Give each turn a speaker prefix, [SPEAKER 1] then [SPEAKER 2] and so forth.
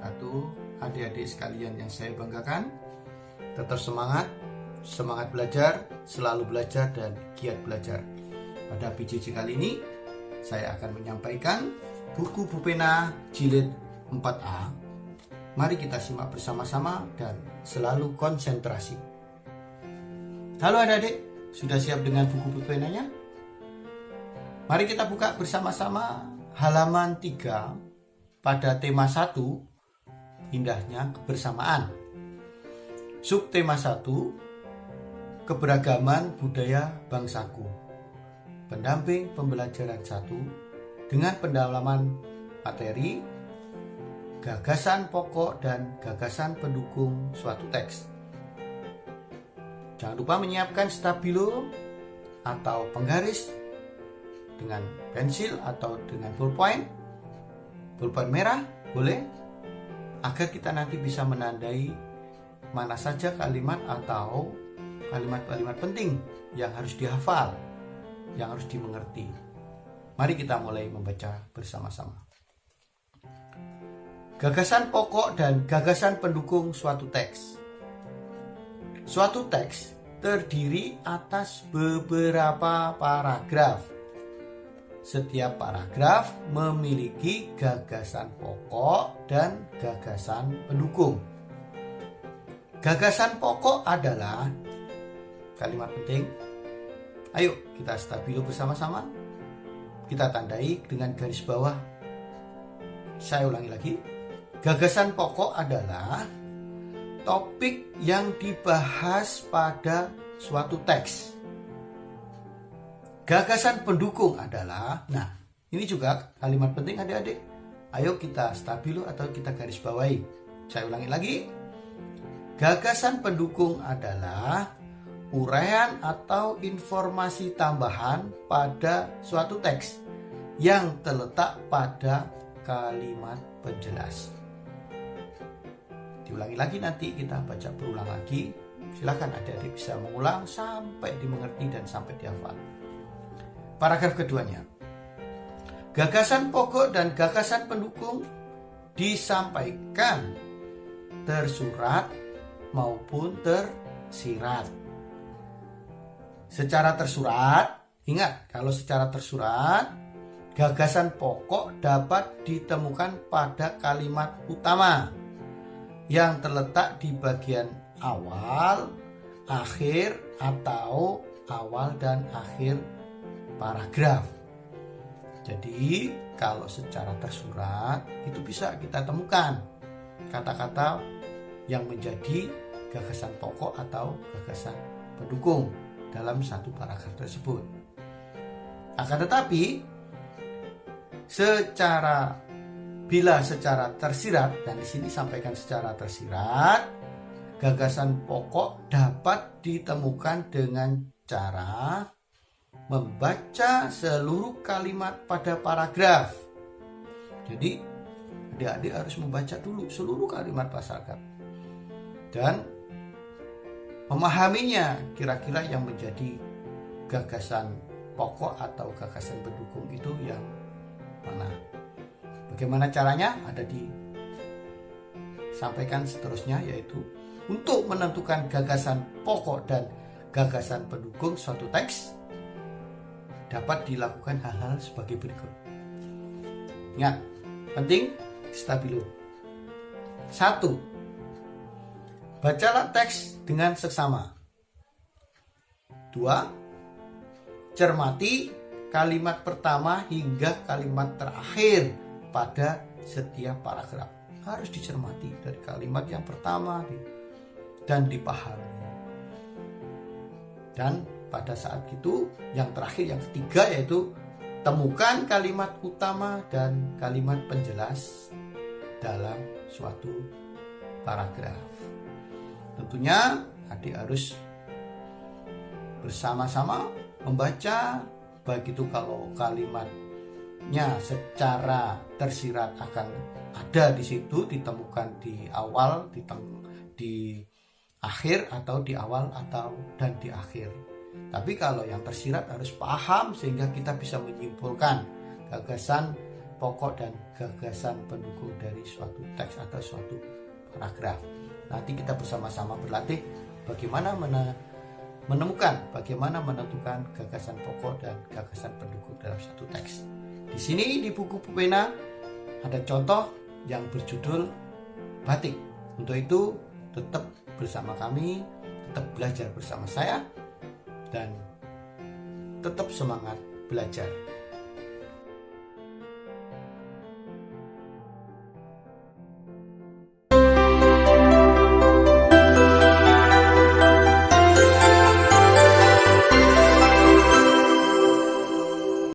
[SPEAKER 1] wabarakatuh. Adik-adik sekalian yang saya banggakan, tetap semangat belajar, selalu belajar dan giat belajar. Pada PJJ kali ini saya akan menyampaikan buku Bupena jilid 4A. Mari kita simak bersama-sama dan selalu konsentrasi. Halo adik-adik, sudah siap dengan buku Bupenanya? Mari kita buka bersama-sama halaman 3 pada tema 1, indahnya kebersamaan. Subtema 1, keberagaman budaya bangsaku. Pendamping pembelajaran 1 dengan pendalaman materi, gagasan pokok dan gagasan pendukung suatu teks. Jangan lupa menyiapkan stabilo atau penggaris dengan pensil atau dengan pulpen merah boleh, agar kita nanti bisa menandai mana saja kalimat atau kalimat-kalimat penting yang harus dihafal, yang harus dimengerti. Mari kita mulai membaca bersama-sama. Gagasan pokok dan gagasan pendukung suatu teks. Suatu teks terdiri atas beberapa paragraf. Setiap paragraf memiliki gagasan pokok dan gagasan pendukung. Gagasan pokok adalah kalimat penting. Ayo kita stabilo bersama-sama. Kita tandai dengan garis bawah. Saya ulangi lagi. Gagasan pokok adalah topik yang dibahas pada suatu teks. Gagasan pendukung adalah, nah ini juga kalimat penting adik-adik. Ayo kita stabilo atau kita garis bawahi. Saya ulangi lagi. Gagasan pendukung adalah uraian atau informasi tambahan pada suatu teks yang terletak pada kalimat penjelas. Diulangi lagi, nanti kita baca berulang lagi. Silakan adik-adik bisa mengulang sampai dimengerti dan sampai dihafal. Paragraf keduanya. Gagasan pokok dan gagasan pendukung disampaikan tersurat maupun tersirat. Secara tersurat, ingat kalau secara tersurat, gagasan pokok dapat ditemukan pada kalimat utama yang terletak di bagian awal, akhir, atau awal dan akhir paragraf. Jadi kalau secara tersurat itu bisa kita temukan kata-kata yang menjadi gagasan pokok atau gagasan pendukung dalam satu paragraf tersebut. Akan tetapi bila secara tersirat, dan di sini sampaikan secara tersirat, gagasan pokok dapat ditemukan dengan cara membaca seluruh kalimat pada paragraf. Jadi adik-adik harus membaca dulu seluruh kalimat paragraf dan memahaminya, kira-kira yang menjadi gagasan pokok atau gagasan pendukung itu yang mana. Bagaimana caranya? Ada disampaikan seterusnya, yaitu untuk menentukan gagasan pokok dan gagasan pendukung suatu teks dapat dilakukan hal-hal sebagai berikut. Ingat, penting, stabilo. 1. Bacalah teks dengan seksama. 2. Cermati kalimat pertama hingga kalimat terakhir pada setiap paragraf. Harus dicermati dari kalimat yang pertama dan dipahami. Dan pada saat itu, yang terakhir, yang ketiga, yaitu temukan kalimat utama dan kalimat penjelas dalam suatu paragraf. Tentunya adik harus bersama-sama membaca, baik itu kalau kalimatnya secara tersirat akan ada di situ, ditemukan di awal, di akhir, atau di awal dan di akhir. Tapi kalau yang tersirat harus paham sehingga kita bisa menyimpulkan gagasan pokok dan gagasan pendukung dari suatu teks atau suatu paragraf. Nanti kita bersama-sama berlatih bagaimana menemukan, bagaimana menentukan gagasan pokok dan gagasan pendukung dalam satu teks. Di sini di buku pena ada contoh yang berjudul batik. Untuk itu tetap bersama kami, tetap belajar bersama saya, dan tetap semangat belajar.